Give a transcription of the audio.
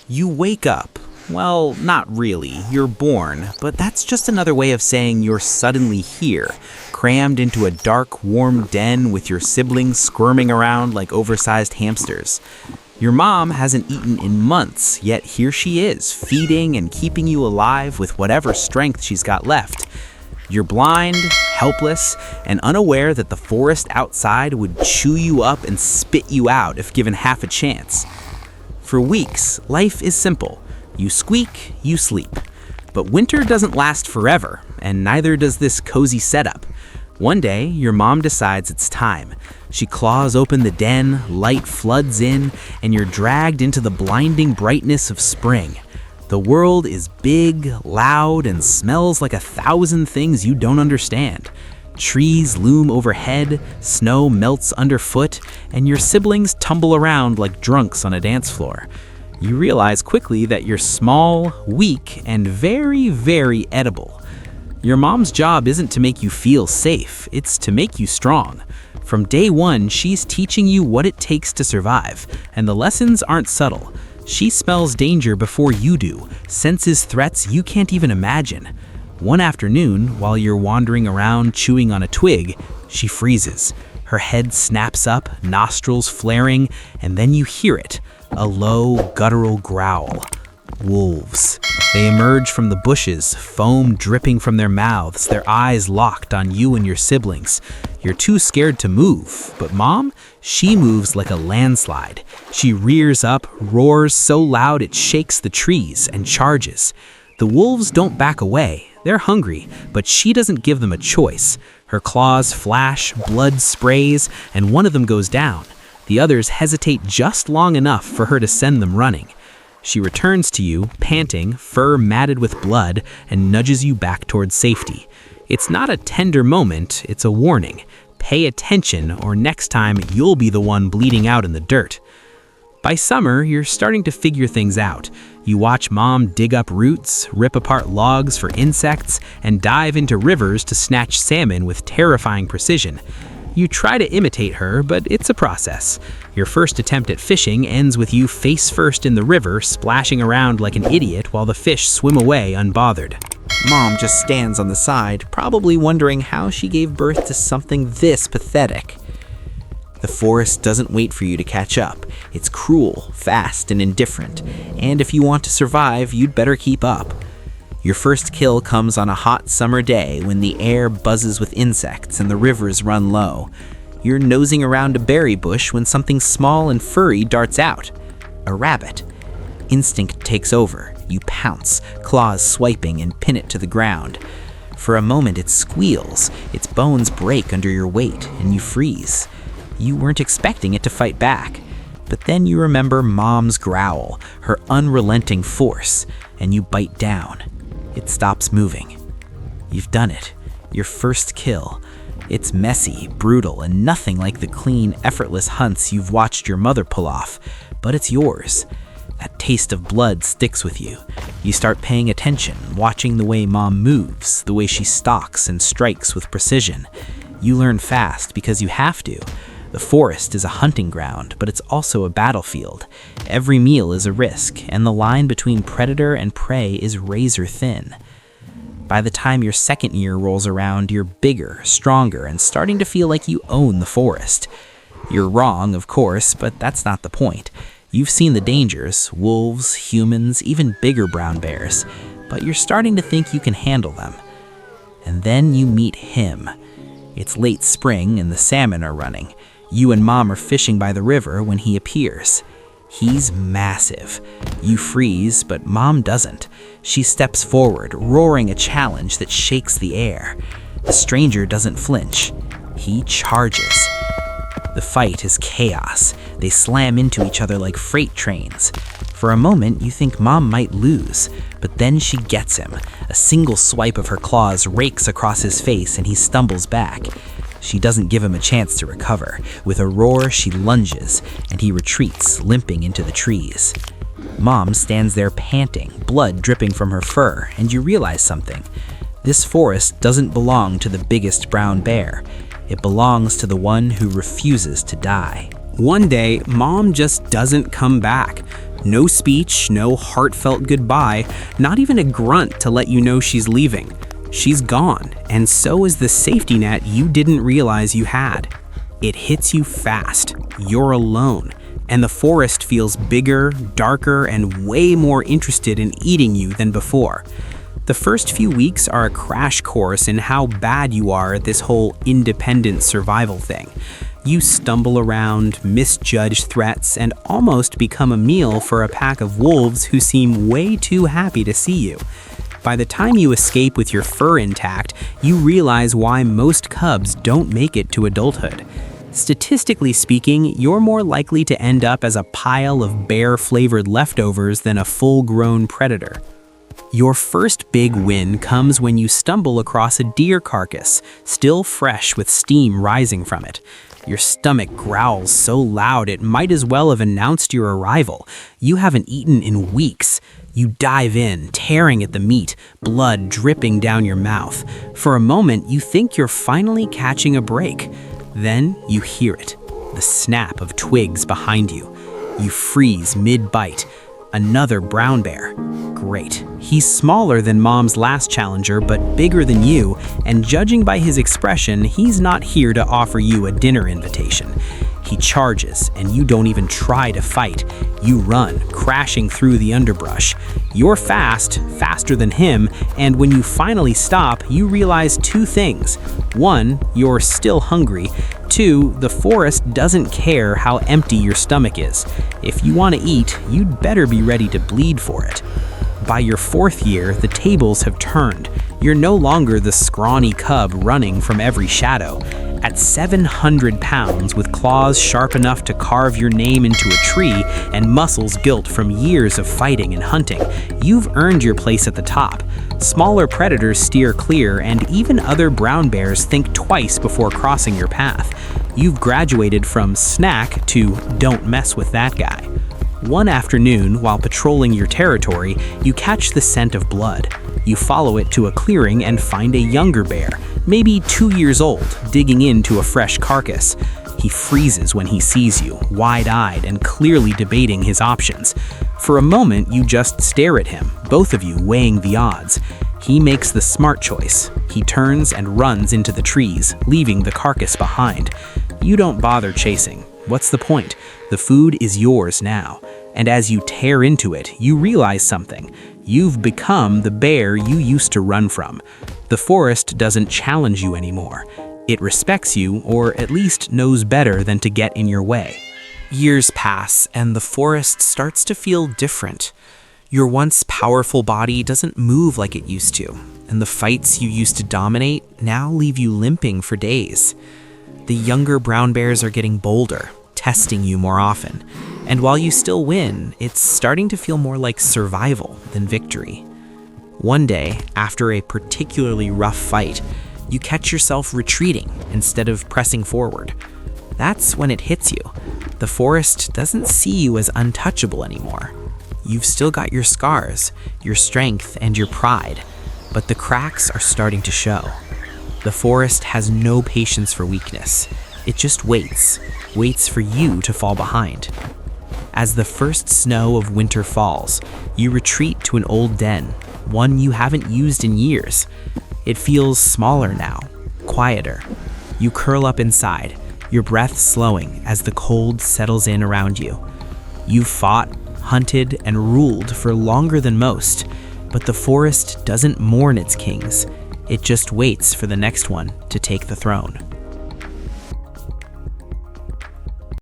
You wake up. Well, not really. You're born, but that's just another way of saying you're suddenly here, crammed into a dark, warm den with your siblings squirming around like oversized hamsters. Your mom hasn't eaten in months, yet here she is, feeding and keeping you alive with whatever strength she's got left. You're blind, helpless, and unaware that the forest outside would chew you up and spit you out if given half a chance. For weeks, life is simple. You squeak, you sleep. But winter doesn't last forever, and neither does this cozy setup. One day, your mom decides it's time. She claws open the den, light floods in, and you're dragged into the blinding brightness of spring. The world is big, loud, and smells like 1,000 things you don't understand. Trees loom overhead, snow melts underfoot, and your siblings tumble around like drunks on a dance floor. You realize quickly that you're small, weak, and very, very edible. Your mom's job isn't to make you feel safe, it's to make you strong. From day one, she's teaching you what it takes to survive, and the lessons aren't subtle. She smells danger before you do, senses threats you can't even imagine. One afternoon, while you're wandering around chewing on a twig, she freezes. Her head snaps up, nostrils flaring, and then you hear it, a low, guttural growl. Wolves. They emerge from the bushes, foam dripping from their mouths, their eyes locked on you and your siblings. You're too scared to move, but Mom, she moves like a landslide. She rears up, roars so loud it shakes the trees, and charges. The wolves don't back away. They're hungry, but she doesn't give them a choice. Her claws flash, blood sprays, and one of them goes down. The others hesitate just long enough for her to send them running. She returns to you, panting, fur matted with blood, and nudges you back towards safety. It's not a tender moment, it's a warning. Pay attention, or next time you'll be the one bleeding out in the dirt. By summer, you're starting to figure things out. You watch Mom dig up roots, rip apart logs for insects, and dive into rivers to snatch salmon with terrifying precision. You try to imitate her, but it's a process. Your first attempt at fishing ends with you face first in the river, splashing around like an idiot while the fish swim away unbothered. Mom just stands on the side, probably wondering how she gave birth to something this pathetic. The forest doesn't wait for you to catch up. It's cruel, fast, and indifferent. And if you want to survive, you'd better keep up. Your first kill comes on a hot summer day when the air buzzes with insects and the rivers run low. You're nosing around a berry bush when something small and furry darts out. A rabbit. Instinct takes over. You pounce, claws swiping, and pin it to the ground. For a moment it squeals, its bones break under your weight, and you freeze. You weren't expecting it to fight back. But then you remember Mom's growl, her unrelenting force, and you bite down. It stops moving. You've done it. Your first kill. It's messy, brutal, and nothing like the clean, effortless hunts you've watched your mother pull off, but it's yours. That taste of blood sticks with you. You start paying attention, watching the way Mom moves, the way she stalks and strikes with precision. You learn fast because you have to. The forest is a hunting ground, but it's also a battlefield. Every meal is a risk, and the line between predator and prey is razor thin. By the time your second year rolls around, you're bigger, stronger, and starting to feel like you own the forest. You're wrong, of course, but that's not the point. You've seen the dangers, wolves, humans, even bigger brown bears, but you're starting to think you can handle them. And then you meet him. It's late spring and the salmon are running. You and Mom are fishing by the river when he appears. He's massive. You freeze, but Mom doesn't. She steps forward, roaring a challenge that shakes the air. The stranger doesn't flinch. He charges. The fight is chaos. They slam into each other like freight trains. For a moment, you think Mom might lose, but then she gets him. A single swipe of her claws rakes across his face and he stumbles back. She doesn't give him a chance to recover. With a roar, she lunges, and he retreats, limping into the trees. Mom stands there panting, blood dripping from her fur, and you realize something. This forest doesn't belong to the biggest brown bear. It belongs to the one who refuses to die. One day, Mom just doesn't come back. No speech, no heartfelt goodbye, not even a grunt to let you know she's leaving. She's gone, and so is the safety net you didn't realize you had. It hits you fast. You're alone, and the forest feels bigger, darker, and way more interested in eating you than before. The first few weeks are a crash course in how bad you are at this whole independent survival thing. You stumble around, misjudge threats, and almost become a meal for a pack of wolves who seem way too happy to see you. By the time you escape with your fur intact, you realize why most cubs don't make it to adulthood. Statistically speaking, you're more likely to end up as a pile of bear-flavored leftovers than a full-grown predator. Your first big win comes when you stumble across a deer carcass, still fresh with steam rising from it. Your stomach growls so loud it might as well have announced your arrival. You haven't eaten in weeks. You dive in, tearing at the meat, blood dripping down your mouth. For a moment, you think you're finally catching a break. Then you hear it, the snap of twigs behind you. You freeze mid-bite. Another brown bear. Great. He's smaller than Mom's last challenger, but bigger than you, and judging by his expression, he's not here to offer you a dinner invitation. He charges, and you don't even try to fight. You run, crashing through the underbrush. You're fast, faster than him, and when you finally stop, you realize two things. One, you're still hungry. Two, the forest doesn't care how empty your stomach is. If you want to eat, you'd better be ready to bleed for it. By your fourth year, the tables have turned. You're no longer the scrawny cub running from every shadow. At 700 pounds, with claws sharp enough to carve your name into a tree and muscles built from years of fighting and hunting, you've earned your place at the top. Smaller predators steer clear, and even other brown bears think twice before crossing your path. You've graduated from snack to don't mess with that guy. One afternoon, while patrolling your territory, you catch the scent of blood. You follow it to a clearing and find a younger bear, maybe 2 years old, digging into a fresh carcass. He freezes when he sees you, wide-eyed and clearly debating his options. For a moment, you just stare at him, both of you weighing the odds. He makes the smart choice. He turns and runs into the trees, leaving the carcass behind. You don't bother chasing. What's the point? The food is yours now. And as you tear into it, you realize something. You've become the bear you used to run from. The forest doesn't challenge you anymore. It respects you, or at least knows better than to get in your way. Years pass, and the forest starts to feel different. Your once powerful body doesn't move like it used to, and the fights you used to dominate now leave you limping for days. The younger brown bears are getting bolder, testing you more often. And while you still win, it's starting to feel more like survival than victory. One day, after a particularly rough fight, you catch yourself retreating instead of pressing forward. That's when it hits you. The forest doesn't see you as untouchable anymore. You've still got your scars, your strength, and your pride, but the cracks are starting to show. The forest has no patience for weakness. It just waits for you to fall behind. As the first snow of winter falls, you retreat to an old den, one you haven't used in years. It feels smaller now, quieter. You curl up inside, your breath slowing as the cold settles in around you. You've fought, hunted, and ruled for longer than most, but the forest doesn't mourn its kings. It just waits for the next one to take the throne.